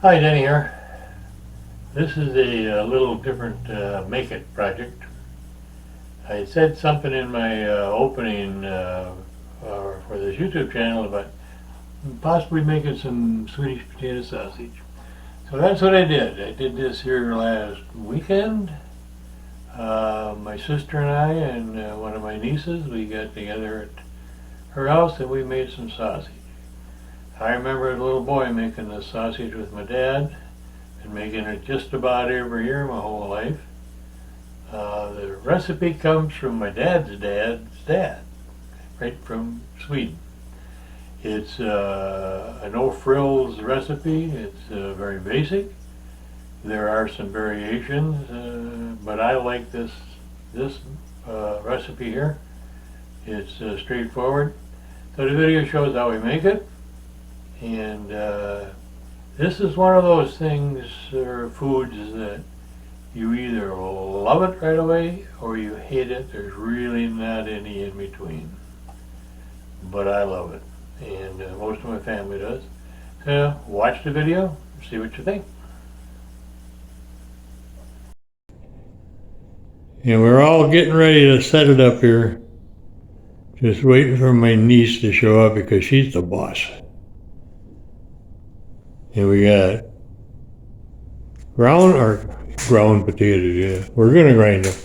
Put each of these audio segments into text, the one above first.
Hi, Denny here. This is a little different Make It project. I said something in my opening for this YouTube channel about possibly making some Swedish potato sausage. So that's what I did. I did this here last weekend. My sister and I and one of my nieces, we got together at her house and we made some sausage. I remember as a little boy making this sausage with my dad and making it just about every year my whole life. The recipe comes from my dad's dad, right from Sweden. It's a no-frills recipe. It's very basic. There are some variations, but I like this recipe here. It's straightforward. So the video shows how we make it. And this is one of those things or foods that you either love it right away or you hate it. There's really not any in between. But I love it, and most of my family does. So watch the video, see what you think. And we're all getting ready to set it up here. Just waiting for my niece to show up because she's the boss. And we got ground potatoes, yeah. We're gonna grind them.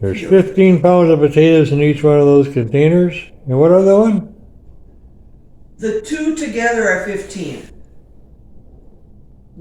There's 15 pounds of potatoes in each one of those containers. And what other one? The two together are 15.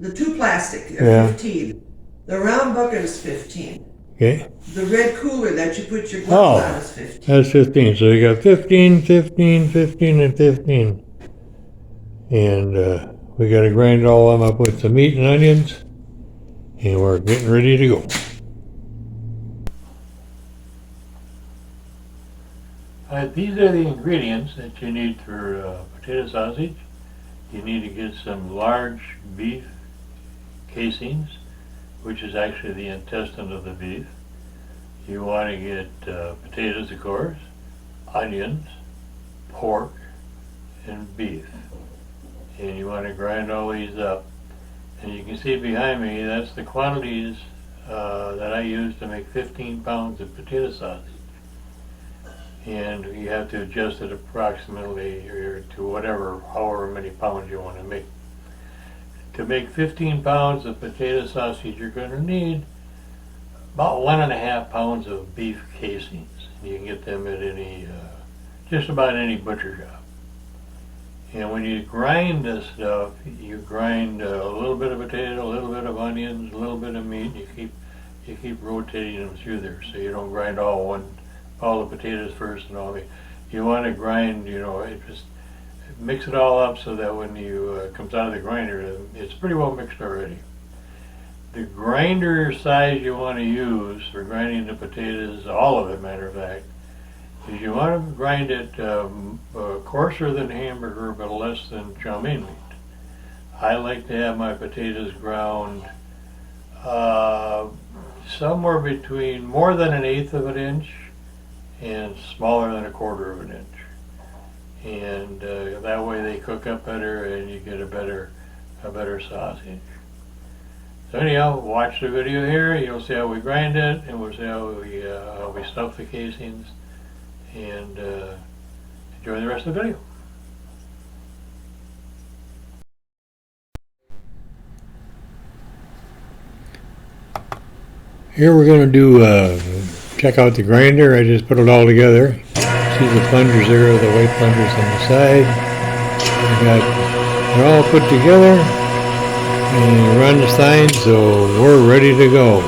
The two plastic are 15. The round bucket is 15. Okay. The red cooler that you put your gloves on is 15. That's 15. So you got 15, 15, 15, and 15. And we got to grind all of them up with some meat and onions, and we're getting ready to go. These are the ingredients that you need for potato sausage. You need to get some large beef casings, which is actually the intestine of the beef. You want to get potatoes, of course, onions, pork, and beef. And you want to grind all these up. And you can see behind me, that's the quantities that I use to make 15 pounds of potato sausage. And you have to adjust it approximately to however many pounds you want to make. To make 15 pounds of potato sausage, you're going to need about 1.5 pounds of beef casings. You can get them at just about any butcher shop. And when you grind this stuff, you grind a little bit of potato, a little bit of onions, a little bit of meat. You keep rotating them through there, so you don't grind all the potatoes first and all. You want to grind, just mix it all up so that when you comes out of the grinder, it's pretty well mixed already. The grinder size you want to use for grinding the potatoes, all of it, matter of fact, is you want to grind it coarser than hamburger but less than chow mein meat. I like to have my potatoes ground somewhere between more than 1/8 of an inch and smaller than 1/4 of an inch. And that way they cook up better and you get a better sausage. So anyhow, watch the video here. You'll see how we grind it, and we'll see how we stuff the casings. And enjoy the rest of the video. Here we're going to do check out the grinder. I just put it all together. See the plungers there, the white plungers on the side. They're all put together and run the sign, so we're ready to go.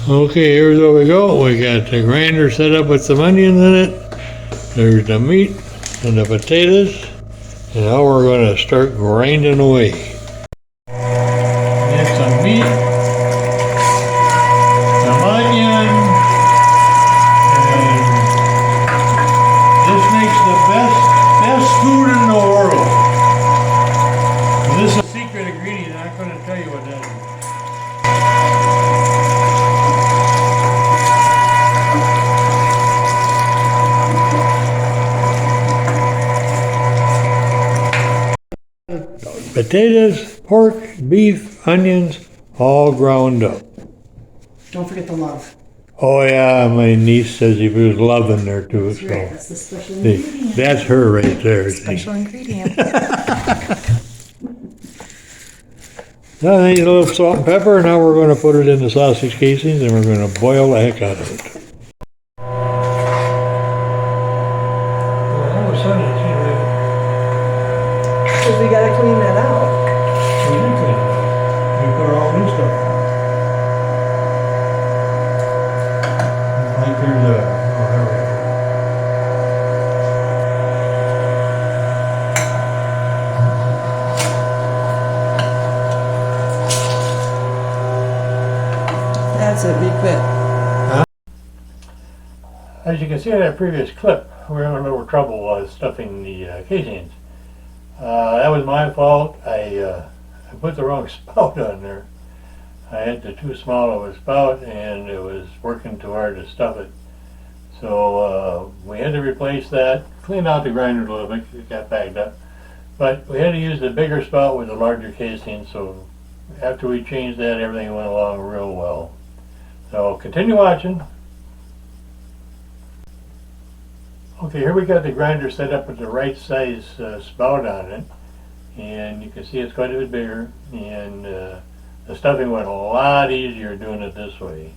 Okay, here's where we go. We got the grinder set up with some onions in it. There's the meat and the potatoes. And now we're going to start grinding away. Get some meat, some onion, and this makes the best food in the world. And this is a secret ingredient. I'm not going to tell you what that is. potatoes, pork, beef, onions, all ground up. Don't forget the love. Oh yeah, my niece says he was loving there too. That's right. So That's the special see, ingredient. that's her right there. See. Special ingredient. Now I need a little salt and pepper. Now we're going to put it in the sausage casings and we're going to boil the heck out of it. Well, all of a sudden it seems like Because we gotta clean that out. we did clean it out. We put all new stuff on. Like there's a, oh, there we go. That's a big bit. As you can see in that previous clip, we were having a little trouble stuffing the casings. That was my fault. I put the wrong spout on there. I had the too small of a spout and it was working too hard to stuff it. So we had to replace that, clean out the grinder a little bit because it got bagged up. But we had to use the bigger spout with the larger casing, so after we changed that, everything went along real well. So continue watching. Okay, here we got the grinder set up with the right size spout on it, and you can see it's quite a bit bigger, and the stuffing went a lot easier doing it this way.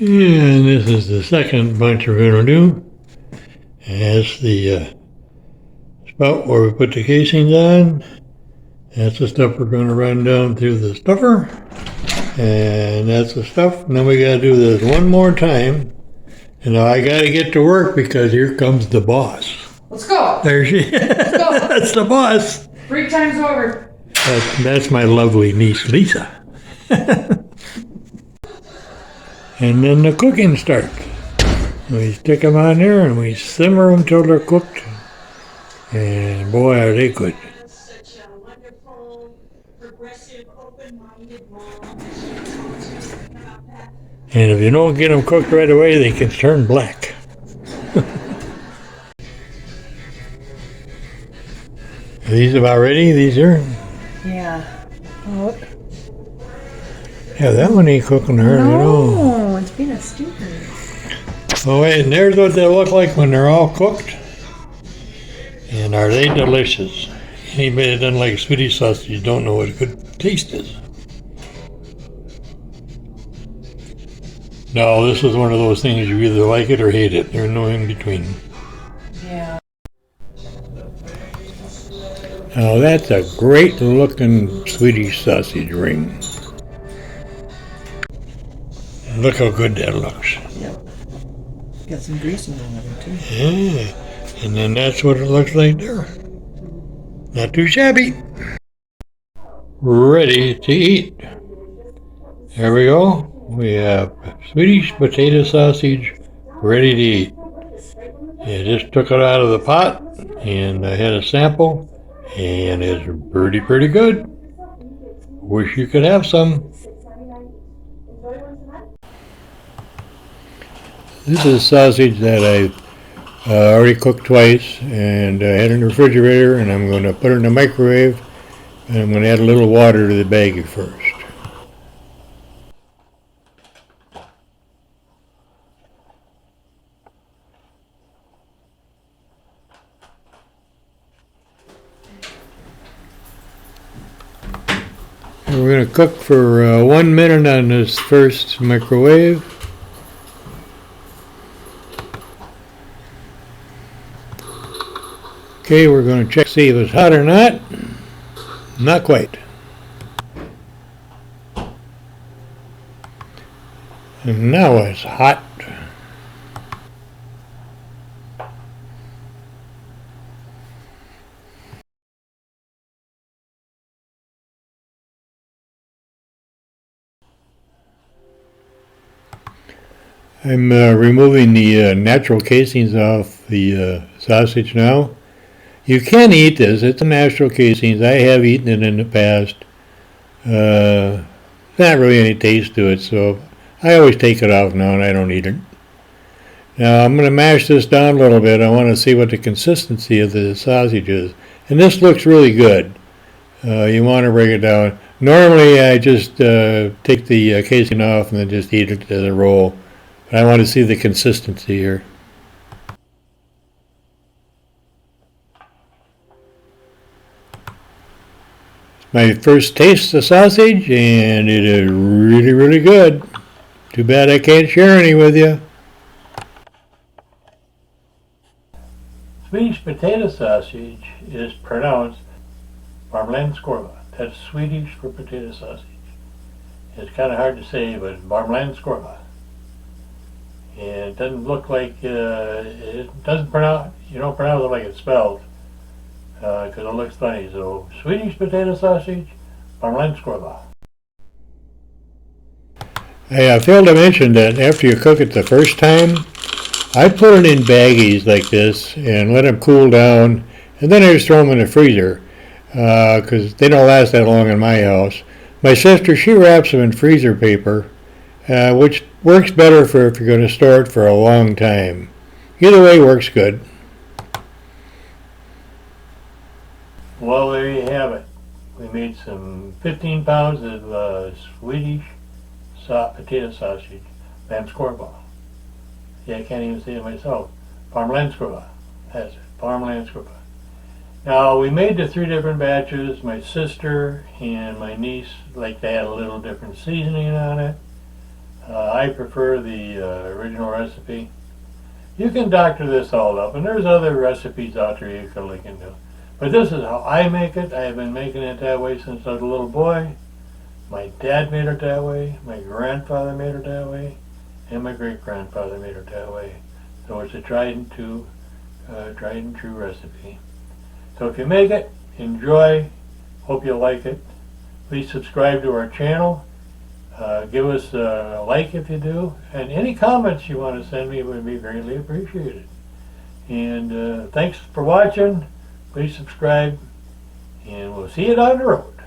And this is the second bunch we're going to do. That's the spout where we put the casings on. That's the stuff we're going to run down through the stuffer. And that's the stuff. And then we got to do this one more time. And now I got to get to work because here comes the boss. Let's go. There she is. That's the boss. Break time's over. That's my lovely niece, Lisa. And then the cooking starts. We stick them on there and we simmer them till they're cooked. And boy, are they good. Such a wonderful, progressive, open-minded mom. And if you don't get them cooked right away, they can turn black. Are these about ready? These are? Yeah. Oh, Yeah, that one ain't cooking hard at all. no, it's being a stupid. Oh wait, and there's what they look like when they're all cooked. And are they delicious? Anybody that doesn't like Swedish sausage don't know what a good taste is. No, this is one of those things you either like it or hate it. There's no in between. Yeah. Now that's a great looking Swedish sausage ring. Look how good that looks. Yep. Got some grease in there too. Yeah, and then that's what it looks like there. Not too shabby. Ready to eat. There we go. We have Swedish potato sausage ready to eat. I just took it out of the pot and I had a sample and it's pretty good. Wish you could have some. This is sausage that I already cooked twice and I had in the refrigerator, and I'm going to put it in the microwave, and I'm going to add a little water to the baggie first. And we're going to cook for 1 minute on this first microwave. Okay, we're going to check to see if it's hot or not. Not quite. And now it's hot. I'm removing the natural casings off the sausage now. You can eat this. It's a natural casings. I have eaten it in the past. Not really any taste to it, so I always take it off now and I don't eat it. Now I'm going to mash this down a little bit. I want to see what the consistency of the sausage is. And this looks really good. You want to break it down. Normally, I just take the casing off and then just eat it as a roll. But I want to see the consistency here. My first taste of sausage, and it is really, really good. Too bad I can't share any with you. Swedish potato sausage is pronounced Varmlandskorv. That's Swedish for potato sausage. It's kind of hard to say, but Varmlandskorv. And it doesn't look like, it doesn't pronounce, you don't pronounce it like it's spelled, because it looks funny. So, Swedish potato sausage, Varmlandskorv. Hey, I failed to mention that after you cook it the first time, I put it in baggies like this and let them cool down, and then I just throw them in the freezer, because they don't last that long in my house. My sister, she wraps them in freezer paper, which works better for if you're going to store it for a long time. Either way works good. Well, there you have it. We made some 15 pounds of Swedish potato sausage, Varmlandskorv. Yeah, I can't even say it myself. Varmlandskorv. That's it, Varmlandskorv. Now, we made the 3 different batches. My sister and my niece like to add a little different seasoning on it. I prefer the original recipe. You can doctor this all up, and there's other recipes out there you can look into. But this is how I make it. I have been making it that way since I was a little boy. My dad made it that way. My grandfather made it that way. And my great-grandfather made it that way. So it's a tried and true recipe. So if you make it, enjoy. Hope you like it. Please subscribe to our channel. Give us a like if you do. And any comments you want to send me would be greatly appreciated. And thanks for watching. Please subscribe. And we'll see you down the road.